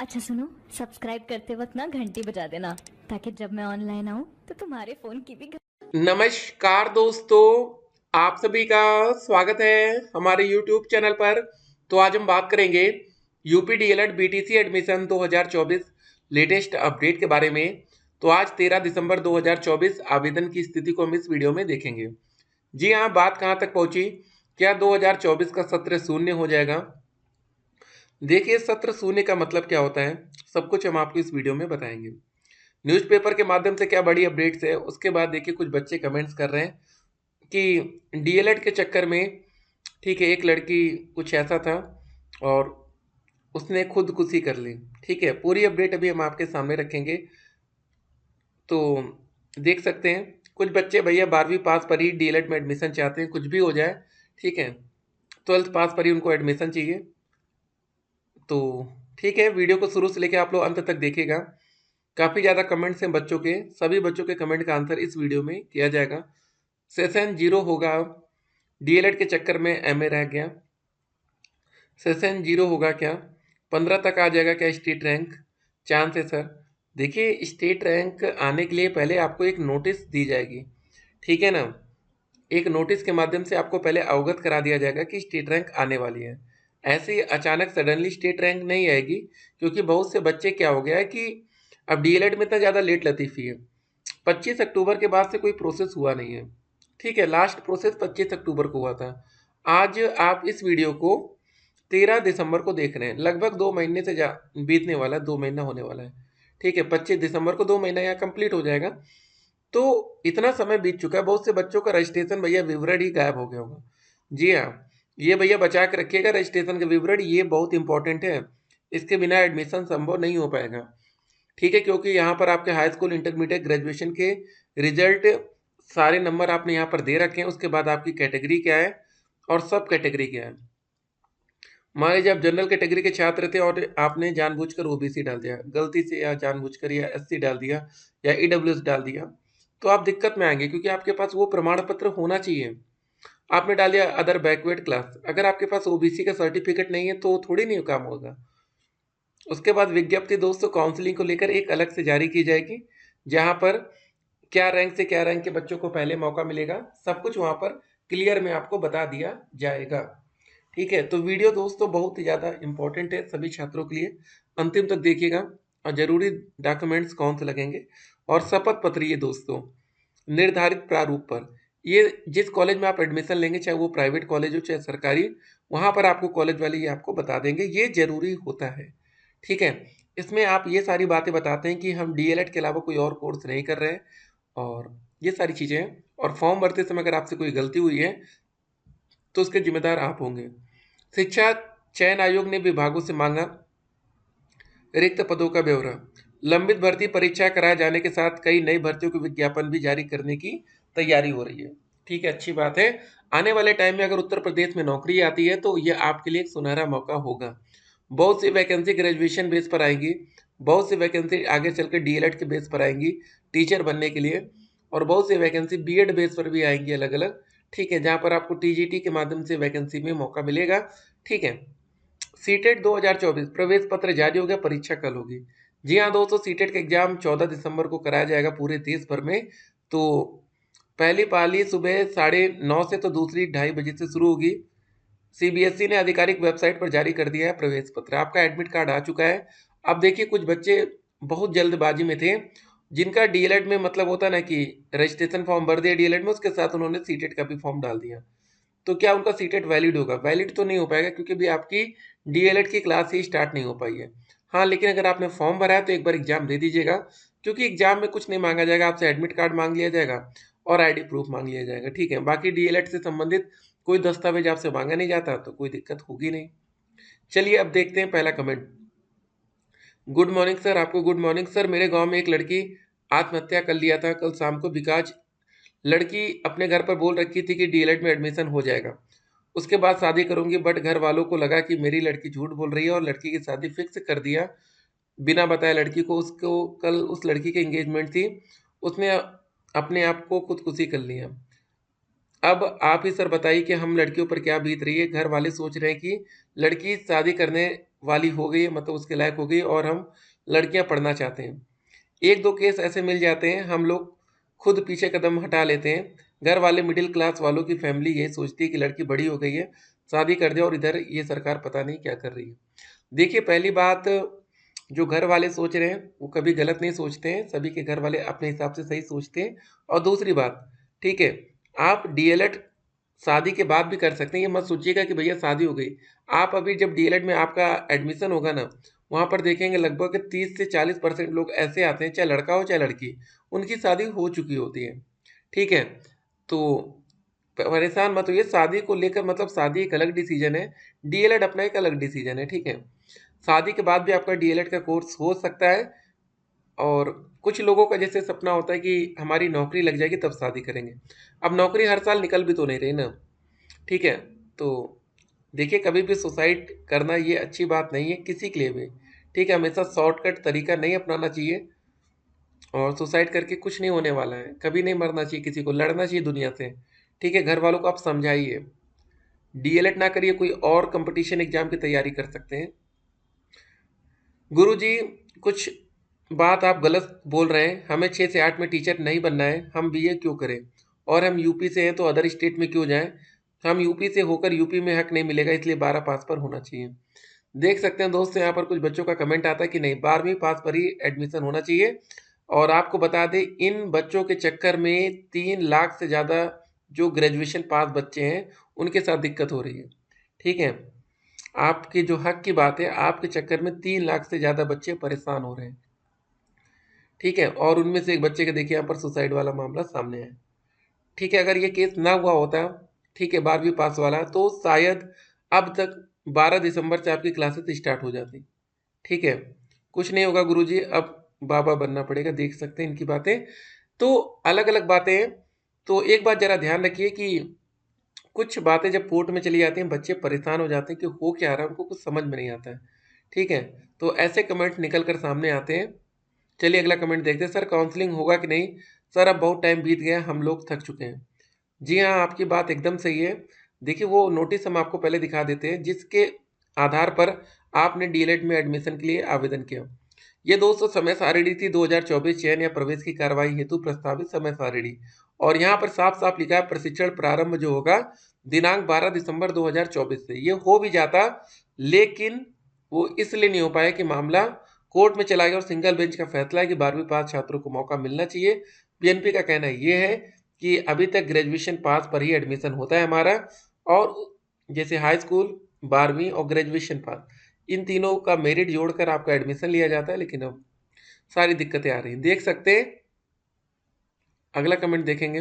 अच्छा सुनो, सब्सक्राइब करते वक्त ना घंटी बजा देना ताकि जब मैं ऑनलाइन आऊँ तो तुम्हारे फोन की भी नमस्कार दोस्तों, आप सभी का स्वागत है हमारे YouTube चैनल पर। तो आज हम बात करेंगे UP DElEd BTC admission 2024 latest update के बारे में। तो आज 13 दिसंबर 2024 आवेदन की स्थिति को हम इस वीडियो में देखेंगे। जी हाँ, बात कहाँ तक पहुंची? क्या 2024 का सत्र शून्य हो जाएगा? देखिए, सत्र शून्य का मतलब क्या होता है, सब कुछ हम आपको इस वीडियो में बताएंगे। न्यूज़पेपर के माध्यम से क्या बड़ी अपडेट्स है, उसके बाद देखिए कुछ बच्चे कमेंट्स कर रहे हैं कि डीएलएड के चक्कर में, ठीक है, एक लड़की कुछ ऐसा था और उसने खुदकुशी कर ली। ठीक है, पूरी अपडेट अभी हम आपके सामने रखेंगे। तो देख सकते हैं कुछ बच्चे भैया 12वीं पास पर ही डीएलएड में एडमिशन चाहते हैं, कुछ भी हो जाए, ठीक है, 12th पास पर ही उनको एडमिशन चाहिए। तो ठीक है, वीडियो को शुरू से लेकर आप लोग अंत तक देखिएगा। काफ़ी ज़्यादा कमेंट्स हैं बच्चों के, सभी बच्चों के कमेंट का आंसर इस वीडियो में किया जाएगा। सेशन 0 होगा, डीएलएड के चक्कर में एमए रह गया। सेशन 0 होगा क्या? 15 तक आ जाएगा क्या स्टेट रैंक? चांस है सर। देखिए, स्टेट रैंक आने के लिए पहले आपको एक नोटिस दी जाएगी, ठीक है ना। एक नोटिस के माध्यम से आपको पहले अवगत करा दिया जाएगा कि स्टेट रैंक आने वाली है। ऐसे ही अचानक सडनली स्टेट रैंक नहीं आएगी, क्योंकि बहुत से बच्चे क्या हो गया है कि अब डीएलएड में इतना ज़्यादा लेट लतीफ़ी है। 25 अक्टूबर के बाद से कोई प्रोसेस हुआ नहीं है, ठीक है, लास्ट प्रोसेस 25 अक्टूबर को हुआ था। आज आप इस वीडियो को 13 दिसंबर को देख रहे हैं, लगभग 2 महीने से बीतने वाला है, 2 महीना होने वाला है। ठीक है, 25 दिसंबर को 2 महीना यहाँ कंप्लीट हो जाएगा। तो इतना समय बीत चुका है, बहुत से बच्चों का रजिस्ट्रेशन भैया विवरण ही गायब हो गया होगा। जी हाँ, ये भैया बचा के रखिएगा रजिस्ट्रेशन का विवरण, ये बहुत इंपॉर्टेंट है। इसके बिना एडमिशन संभव नहीं हो पाएगा, ठीक है, क्योंकि यहाँ पर आपके हाई स्कूल, इंटरमीडिएट, ग्रेजुएशन के रिजल्ट, सारे नंबर आपने यहाँ पर दे रखे हैं। उसके बाद आपकी कैटेगरी क्या है और सब कैटेगरी क्या है। मान लीजिए आप जनरल कैटेगरी के छात्र थे और आपने जानबूझकर ओबीसी डाल दिया, गलती से, या जानबूझकर, या एससी डाल दिया, या ईडब्ल्यूएस डाल दिया, तो आप दिक्कत में आएंगे, क्योंकि आपके पास वो प्रमाण पत्र होना चाहिए। आपने डाल दिया अदर बैकवर्ड क्लास, अगर आपके पास ओबीसी का सर्टिफिकेट नहीं है तो थोड़ी नहीं काम होगा। उसके बाद विज्ञप्ति दोस्तों काउंसलिंग को लेकर एक अलग से जारी की जाएगी, जहां पर क्या रैंक से क्या रैंक के बच्चों को पहले मौका मिलेगा, सब कुछ वहां पर क्लियर में आपको बता दिया जाएगा। ठीक है, तो वीडियो दोस्तों बहुत ही ज़्यादा इंपॉर्टेंट है सभी छात्रों के लिए, अंतिम तक देखिएगा। और जरूरी डॉक्यूमेंट्स कौन से लगेंगे और शपथ पत्र, ये दोस्तों निर्धारित प्रारूप पर, ये जिस कॉलेज में आप एडमिशन लेंगे, चाहे वो प्राइवेट कॉलेज हो चाहे सरकारी, वहाँ पर आपको कॉलेज वाले ये आपको बता देंगे, ये जरूरी होता है। ठीक है, इसमें आप ये सारी बातें बताते हैं कि हम डीएलएड के अलावा कोई और कोर्स नहीं कर रहे हैं, और ये सारी चीज़ें हैं। और फॉर्म भरते समय अगर आपसे कोई गलती हुई है तो उसके जिम्मेदार आप होंगे। शिक्षा चयन आयोग ने विभागों से मांगा रिक्त पदों का ब्यौरा। लंबित भर्ती परीक्षा कराए जाने के साथ कई नई भर्तियों के विज्ञापन भी जारी करने की तैयारी हो रही है। ठीक है, अच्छी बात है। आने वाले टाइम में अगर उत्तर प्रदेश में नौकरी आती है तो यह आपके लिए एक सुनहरा मौका होगा। बहुत सी वैकेंसी ग्रेजुएशन बेस पर आएंगी, बहुत सी वैकेंसी आगे चलकर डीएलएड के बेस पर आएंगी टीचर बनने के लिए, और बहुत सी वैकेंसी बीएड बेस पर भी आएंगी अलग अलग। ठीक है, जहाँ पर आपको टीजीटी के माध्यम से वैकेंसी में मौका मिलेगा। ठीक है, सीटेट 2024 प्रवेश पत्र जारी हो गया, परीक्षा कल होगी। जी हाँ दोस्तों, सीटेट का एग्जाम 14 दिसंबर को कराया जाएगा पूरे देश भर में। तो पहली पाली सुबह 9:30 से, तो दूसरी 2:30 बजे से शुरू होगी। सीबीएसई ने आधिकारिक वेबसाइट पर जारी कर दिया है प्रवेश पत्र, आपका एडमिट कार्ड आ चुका है। अब देखिए, कुछ बच्चे बहुत जल्दबाजी में थे, जिनका डीएलएड में मतलब होता है ना कि रजिस्ट्रेशन फॉर्म भर दिया डीएलएड में, उसके साथ उन्होंने सीटेट का भी फॉर्म डाल दिया। तो क्या उनका सीटेट वैलिड होगा? वैलिड तो नहीं हो पाएगा, क्योंकि भी आपकी डीएलएड की क्लास ही स्टार्ट नहीं हो पाई है। हाँ, लेकिन अगर आपने फॉर्म भरा है तो एक बार एग्जाम दे दीजिएगा, क्योंकि एग्जाम में कुछ नहीं मांगा जाएगा, आपसे एडमिट कार्ड मांग लिया जाएगा और आईडी प्रूफ मांग लिया जाएगा। ठीक है, बाकी डीएलएड से संबंधित कोई दस्तावेज आपसे मांगा नहीं जाता, तो कोई दिक्कत होगी नहीं। चलिए अब देखते हैं पहला कमेंट। गुड मॉर्निंग सर, आपको गुड मॉर्निंग सर। मेरे गांव में एक लड़की आत्महत्या कर लिया था कल शाम को, बिकॉज लड़की अपने घर पर बोल रखी थी कि डीएलएड में एडमिशन हो जाएगा, उसके बाद शादी करूंगी, बट घर वालों को लगा कि मेरी लड़की झूठ बोल रही है और लड़की की शादी फिक्स कर दिया बिना बताए लड़की को। उसको कल उस लड़की की एंगेजमेंट थी, उसने अपने आप को खुदकुशी कर लिया। अब आप ही सर बताइए कि हम लड़कियों पर क्या बीत रही है। घर वाले सोच रहे हैं कि लड़की शादी करने वाली हो गई है, मतलब उसके लायक हो गई और हम लड़कियां पढ़ना चाहते हैं। एक दो केस ऐसे मिल जाते हैं, हम लोग खुद पीछे कदम हटा लेते हैं। घर वाले, मिडिल क्लास वालों की फैमिली यही सोचती है कि लड़की बड़ी हो गई है, शादी कर दे, और इधर ये सरकार पता नहीं क्या कर रही है। देखिए, पहली बात, जो घर वाले सोच रहे हैं वो कभी गलत नहीं सोचते हैं, सभी के घर वाले अपने हिसाब से सही सोचते हैं। और दूसरी बात, ठीक है, आप डीएलएड शादी के बाद भी कर सकते हैं। ये मत सोचिएगा कि भैया शादी हो गई। आप अभी जब डीएलएड में आपका एडमिशन होगा ना, वहाँ पर देखेंगे लगभग 30 से 40% लोग ऐसे आते हैं, चाहे लड़का हो चाहे लड़की, उनकी शादी हो चुकी होती है। ठीक है, तो परेशान मत होइए शादी को लेकर, मतलब शादी एक अलग डिसीजन है, डीएलएड अपना एक अलग डिसीजन है। ठीक है, शादी के बाद भी आपका डीएलएड का कोर्स हो सकता है। और कुछ लोगों का जैसे सपना होता है कि हमारी नौकरी लग जाएगी तब शादी करेंगे। अब नौकरी हर साल निकल भी तो नहीं रही ना। ठीक है, तो देखिए, कभी भी सुसाइड करना ये अच्छी बात नहीं है किसी के लिए भी। ठीक है, हमेशा शॉर्टकट तरीका नहीं अपनाना चाहिए, और सुसाइड करके कुछ नहीं होने वाला है, कभी नहीं मरना चाहिए, किसी को लड़ना चाहिए दुनिया से। ठीक है, घर वालों को आप समझाइए, डीएलएड ना करिए, कोई और कंपटीशन एग्जाम की तैयारी कर सकते हैं। गुरुजी, कुछ बात आप गलत बोल रहे हैं, हमें 6 से 8 में टीचर नहीं बनना है, हम बीए क्यों करें, और हम यूपी से हैं तो अदर स्टेट में क्यों जाएं, हम यूपी से होकर यूपी में हक नहीं मिलेगा, इसलिए 12 पास पर होना चाहिए। देख सकते हैं दोस्तों, यहाँ पर कुछ बच्चों का कमेंट आता है कि नहीं, 12वीं पास पर ही एडमिशन होना चाहिए। और आपको बता दें, इन बच्चों के चक्कर में 3 लाख से ज़्यादा जो ग्रेजुएशन पास बच्चे हैं उनके साथ दिक्कत हो रही है। ठीक है, आपके जो हक की बात है, आपके चक्कर में 3 लाख से ज़्यादा बच्चे परेशान हो रहे हैं। ठीक है, और उनमें से एक बच्चे का देखिए यहाँ पर सुसाइड वाला मामला सामने आया। ठीक है, अगर ये केस ना हुआ होता, ठीक है, 12वीं पास वाला, तो शायद अब तक 12 दिसंबर से आपकी क्लासेस स्टार्ट हो जाती। ठीक है, कुछ नहीं होगा गुरुजी, अब बाबा बनना पड़ेगा। देख सकते हैं इनकी बातें, तो अलग अलग बातें हैं। तो एक बात जरा ध्यान रखिए कि कुछ बातें जब कोर्ट में चली जाती हैं, बच्चे परेशान हो जाते हैं कि हो क्या रहा है, उनको कुछ समझ में नहीं आता है। ठीक है, तो ऐसे कमेंट निकल कर सामने आते हैं। चलिए अगला कमेंट देखते हैं। सर, काउंसलिंग होगा कि नहीं? सर, अब बहुत टाइम बीत गया, हम लोग थक चुके हैं। जी हाँ, आपकी बात एकदम सही है। देखिए, वो नोटिस हम आपको पहले दिखा देते हैं जिसके आधार पर आपने डीएलएड में एडमिशन के लिए आवेदन किया। ये दोस्तों समय सारिणी थी 2024 चयन या प्रवेश की कार्रवाई हेतु प्रस्तावित समय सारिणी। और यहाँ पर साफ साफ लिखा है प्रशिक्षण प्रारंभ जो होगा दिनांक 12 दिसंबर 2024 से। ये हो भी जाता, लेकिन वो इसलिए नहीं हो पाया कि मामला कोर्ट में चला गया और सिंगल बेंच का फैसला है कि 12वीं पास छात्रों को मौका मिलना चाहिए। पीएनपी का कहना ये है कि अभी तक ग्रेजुएशन पास पर ही एडमिशन होता है हमारा, और जैसे हाई स्कूल, 12वीं और ग्रेजुएशन पास, इन तीनों का मेरिट जोड़कर आपका एडमिशन लिया जाता है। लेकिन अब सारी दिक्कतें आ रही हैं, देख सकते हैं। अगला कमेंट देखेंगे।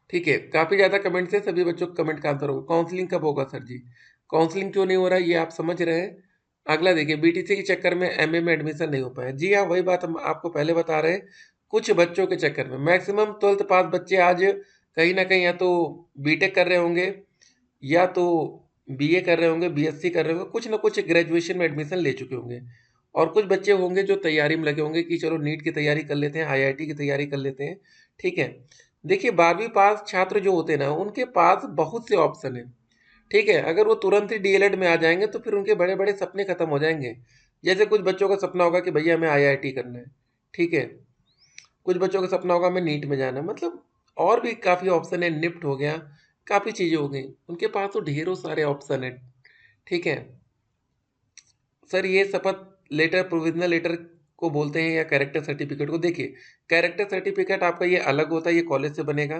ठीक है, काफ़ी ज़्यादा कमेंट से सभी बच्चों का कमेंट का आंसर होगा। काउंसलिंग कब होगा सर जी? काउंसलिंग क्यों नहीं हो रहा है ये आप समझ रहे हैं। अगला देखिए, बीटीसी के चक्कर में एमए में एडमिशन नहीं हो पाया। जी हाँ, वही बात हम आपको पहले बता रहे हैं, कुछ बच्चों के चक्कर में। मैक्सिमम 12th पास बच्चे आज कहीं ना कहीं या तो बीटेक कर रहे होंगे, या तो बीए कर रहे होंगे, बीएससी कर रहे होंगे, कुछ ना कुछ ग्रेजुएशन में एडमिशन ले चुके होंगे। और कुछ बच्चे होंगे जो तैयारी में लगे होंगे कि चलो नीट की तैयारी कर लेते हैं, आईआईटी की तैयारी कर लेते हैं। ठीक है, देखिए 12वीं पास छात्र जो होते हैं ना, उनके पास बहुत से ऑप्शन है। ठीक है, अगर वो तुरंत ही डीएलएड में आ जाएंगे तो फिर उनके बड़े बड़े सपने खत्म हो जाएंगे। जैसे कुछ बच्चों का सपना होगा कि भैया हमें आईआईटी करना है। ठीक है, कुछ बच्चों का सपना होगा हमें नीट में जाना है, मतलब और भी काफ़ी ऑप्शन है, निफ्ट हो गया, काफ़ी चीज़ें हो गई, उनके पास तो ढेरों सारे ऑप्शन है। ठीक है सर, ये शपथ लेटर प्रोविजनल लेटर को बोलते हैं या कैरेक्टर सर्टिफिकेट को? देखिए, कैरेक्टर सर्टिफिकेट आपका ये अलग होता है, ये कॉलेज से बनेगा।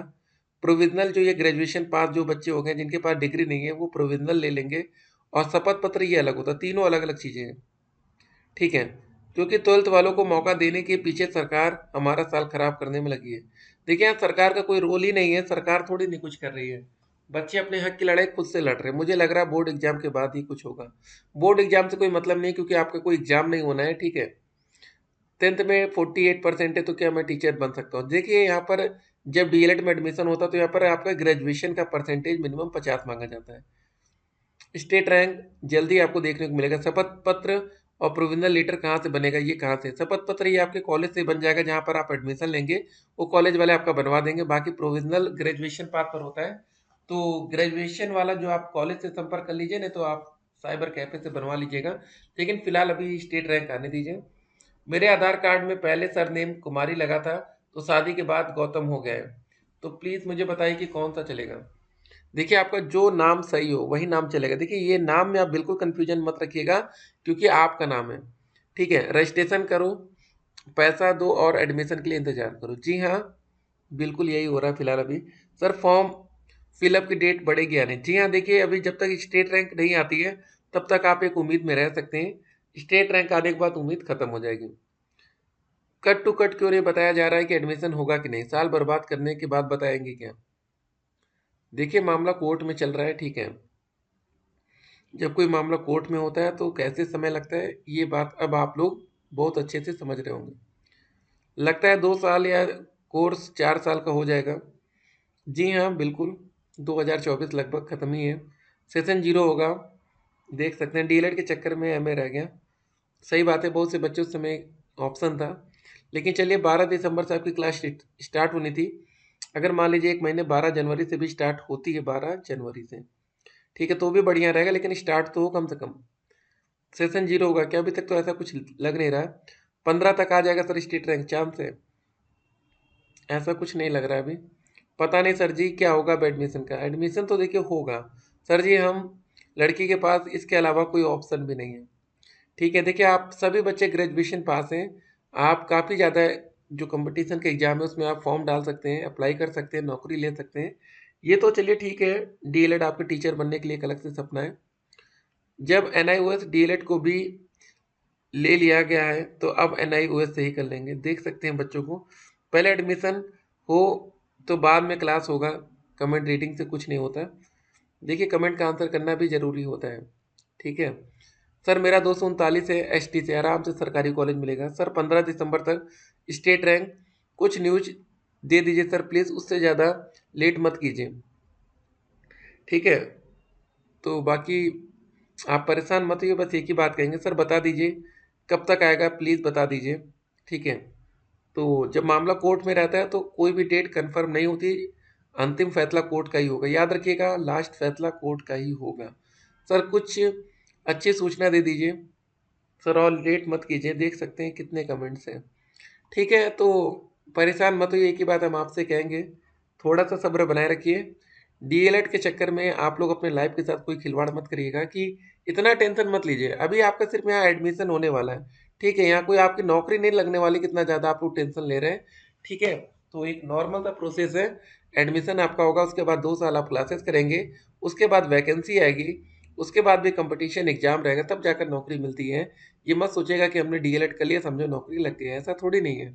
प्रोविजनल जो ये ग्रेजुएशन पास जो बच्चे हो गए जिनके पास डिग्री नहीं है, वो प्रोविजनल ले लेंगे। और शपथ पत्र ये अलग होता है, तीनों अलग अलग चीज़ें हैं। ठीक है, क्योंकि 12th वालों को मौका देने के पीछे सरकार हमारा साल खराब करने में लगी है। देखिए, यहाँ सरकार का कोई रोल ही नहीं है, सरकार थोड़ी नहीं कुछ कर रही है। बच्चे अपने हक की लड़ाई खुद से लड़ रहे हैं। मुझे लग रहा है बोर्ड एग्जाम के बाद ही कुछ होगा। बोर्ड एग्जाम से कोई मतलब नहीं, क्योंकि आपका कोई एग्जाम नहीं होना है। ठीक है, 10th में 48% है तो क्या मैं टीचर बन सकता हूँ? देखिए, यहाँ पर जब डीएलएड में एडमिशन होता है तो यहाँ पर आपका ग्रेजुएशन का परसेंटेज मिनिमम 50 मांगा जाता है। स्टेट रैंक जल्दी आपको देखने को मिलेगा। शपथ पत्र और प्रोविजनल लेटर कहाँ से बनेगा, ये कहाँ से? शपथ पत्र ये आपके कॉलेज से बन जाएगा, जहाँ पर आप एडमिशन लेंगे वो कॉलेज वाले आपका बनवा देंगे। बाकी प्रोविजनल ग्रेजुएशन पास पर होता है, तो ग्रेजुएशन वाला जो आप कॉलेज से संपर्क कर लीजिए, नहीं तो आप साइबर कैफे से बनवा लीजिएगा, लेकिन फिलहाल अभी स्टेट रैंक आने दीजिए। मेरे आधार कार्ड में पहले सरनेम कुमारी लगा था, तो शादी के बाद गौतम हो गया है, तो प्लीज़ मुझे बताइए कि कौन सा चलेगा। देखिए आपका जो नाम सही हो वही नाम चलेगा। देखिए ये नाम में आप बिल्कुल कंफ्यूजन मत रखिएगा, क्योंकि आपका नाम है। ठीक है, रजिस्ट्रेशन करो, पैसा दो और एडमिशन के लिए इंतजार करो। जी हाँ, बिल्कुल यही हो रहा है फिलहाल अभी। सर फॉर्म फिलअप की डेट बढ़ेगी या नहीं? जी हाँ, देखिए अभी जब तक स्टेट रैंक नहीं आती है तब तक आप एक उम्मीद में रह सकते हैं। स्टेट रैंक आने के बाद उम्मीद खत्म हो जाएगी। कट टू कट क्यों नहीं बताया जा रहा है कि एडमिशन होगा कि नहीं? साल बर्बाद करने के बाद बताएंगे क्या? देखिए मामला कोर्ट में चल रहा है, ठीक है। जब कोई मामला कोर्ट में होता है तो कैसे समय लगता है, ये बात अब आप लोग बहुत अच्छे से समझ रहे होंगे। लगता है 2 साल या कोर्स 4 साल का हो जाएगा। जी हाँ बिल्कुल, 2024 लगभग ख़त्म ही है। सेशन 0 होगा, देख सकते हैं। डीएलएड के चक्कर में एमए रह गया। सही बात है, बहुत से बच्चे उस समय ऑप्शन था। लेकिन चलिए 12 दिसंबर से आपकी क्लास स्टार्ट होनी थी। अगर मान लीजिए एक महीने 12 जनवरी से भी स्टार्ट होती है, 12 जनवरी से, ठीक है, तो भी बढ़िया रहेगा, लेकिन स्टार्ट तो हो कम से कम। सेशन 0 होगा क्या? अभी तक तो ऐसा कुछ लग नहीं रहा। 15 तक आ जाएगा सर स्टेट रैंक, चांस है। ऐसा कुछ नहीं लग रहा है अभी। पता नहीं सर जी क्या होगा अब एडमिशन का। एडमिशन तो देखिए होगा सर जी, हम लड़की के पास इसके अलावा कोई ऑप्शन भी नहीं है। ठीक है, देखिए आप सभी बच्चे ग्रेजुएशन पास हैं, आप काफ़ी ज़्यादा जो कंपटीशन के एग्ज़ाम है उसमें आप फॉर्म डाल सकते हैं, अप्लाई कर सकते हैं, नौकरी ले सकते हैं। ये तो चलिए ठीक है, डीएलएड आपके टीचर बनने के लिए एक अलग से सपना है। जब एनआईओएस डीएलएड को भी ले लिया गया है तो अब एनआईओएस से ही कर लेंगे। देख सकते हैं बच्चों को, पहले एडमिशन हो तो बाद में क्लास होगा। कमेंट रीडिंग से कुछ नहीं होता। देखिए कमेंट का आंसर करना भी ज़रूरी होता है। ठीक है सर, मेरा 239 है, एसटी से आराम से सरकारी कॉलेज मिलेगा। सर 15 दिसंबर तक स्टेट रैंक, कुछ न्यूज दे दीजिए सर प्लीज़, उससे ज़्यादा लेट मत कीजिए। ठीक है, तो बाकी आप परेशान मत होइए, बस एक ही बात कहेंगे, सर बता दीजिए कब तक आएगा, प्लीज़ बता दीजिए। ठीक है, तो जब मामला कोर्ट में रहता है तो कोई भी डेट कंफर्म नहीं होती, अंतिम फैसला कोर्ट का ही होगा। याद रखिएगा, लास्ट फैसला कोर्ट का ही होगा। सर कुछ अच्छी सूचना दे दीजिए सर, और लेट मत कीजिए। देख सकते हैं कितने कमेंट्स हैं। ठीक है, तो परेशान मत होइए, एक ही बात हम आपसे कहेंगे, थोड़ा सा सब्र बनाए रखिए। डीएलएड के चक्कर में आप लोग अपने लाइफ के साथ कोई खिलवाड़ मत करिएगा, कि इतना टेंशन मत लीजिए। अभी आपका सिर्फ यहाँ एडमिशन होने वाला है, ठीक है, यहाँ कोई आपकी नौकरी नहीं लगने वाली, कितना ज़्यादा आप लोग टेंशन ले रहे हैं। ठीक है, तो एक नॉर्मल सा प्रोसेस है। एडमिशन आपका होगा, उसके बाद 2 साल आप क्लासेस करेंगे, उसके बाद वैकेंसी आएगी, उसके बाद भी कंपटीशन एग्जाम रहेगा, तब जाकर नौकरी मिलती है। ये मत सोचेगा कि हमने डीएलएड कर लिया समझो नौकरी लग गई है, ऐसा थोड़ी नहीं है।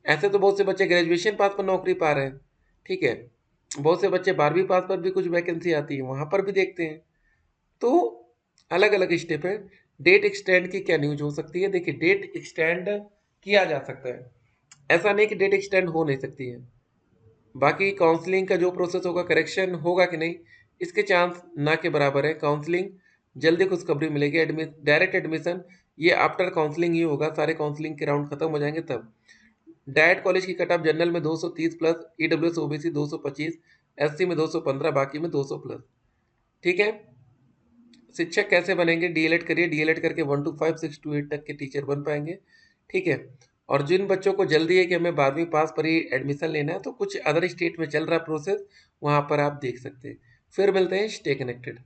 ऐसे तो बहुत से बच्चे ग्रेजुएशन पास पर नौकरी पा रहे हैं। ठीक है, बहुत से बच्चे 12वीं पास पर भी कुछ वैकेंसी आती है, वहाँ पर भी देखते हैं। तो अलग अलग स्टेप है। डेट एक्सटेंड की क्या न्यूज हो सकती है? देखिए डेट एक्सटेंड किया जा सकता है, ऐसा नहीं कि डेट एक्सटेंड हो नहीं सकती है। बाकी काउंसलिंग का जो प्रोसेस होगा, करेक्शन होगा कि नहीं, इसके चांस ना के बराबर है। काउंसलिंग जल्दी खुशखबरी मिलेगी। डायरेक्ट एडमिशन ये आफ्टर काउंसलिंग ही होगा, सारे काउंसलिंग के राउंड खत्म हो जाएंगे तब। डायट कॉलेज की कट ऑफ जनरल में 230 प्लस, ईडब्ल्यूएस ओबीसी 225, एससी में 215, बाकी में 200 प्लस। ठीक है, शिक्षक कैसे बनेंगे? डीएलएड करिए, डीएलएड करके 1 to 5, 6 to 8 तक के टीचर बन पाएंगे। ठीक है, और जिन बच्चों को जल्दी है कि हमें 12वीं पास पर ही एडमिशन लेना है, तो कुछ अदर स्टेट में चल रहा प्रोसेस, वहाँ पर आप देख सकते हैं। फिर मिलते हैं, स्टे कनेक्टेड।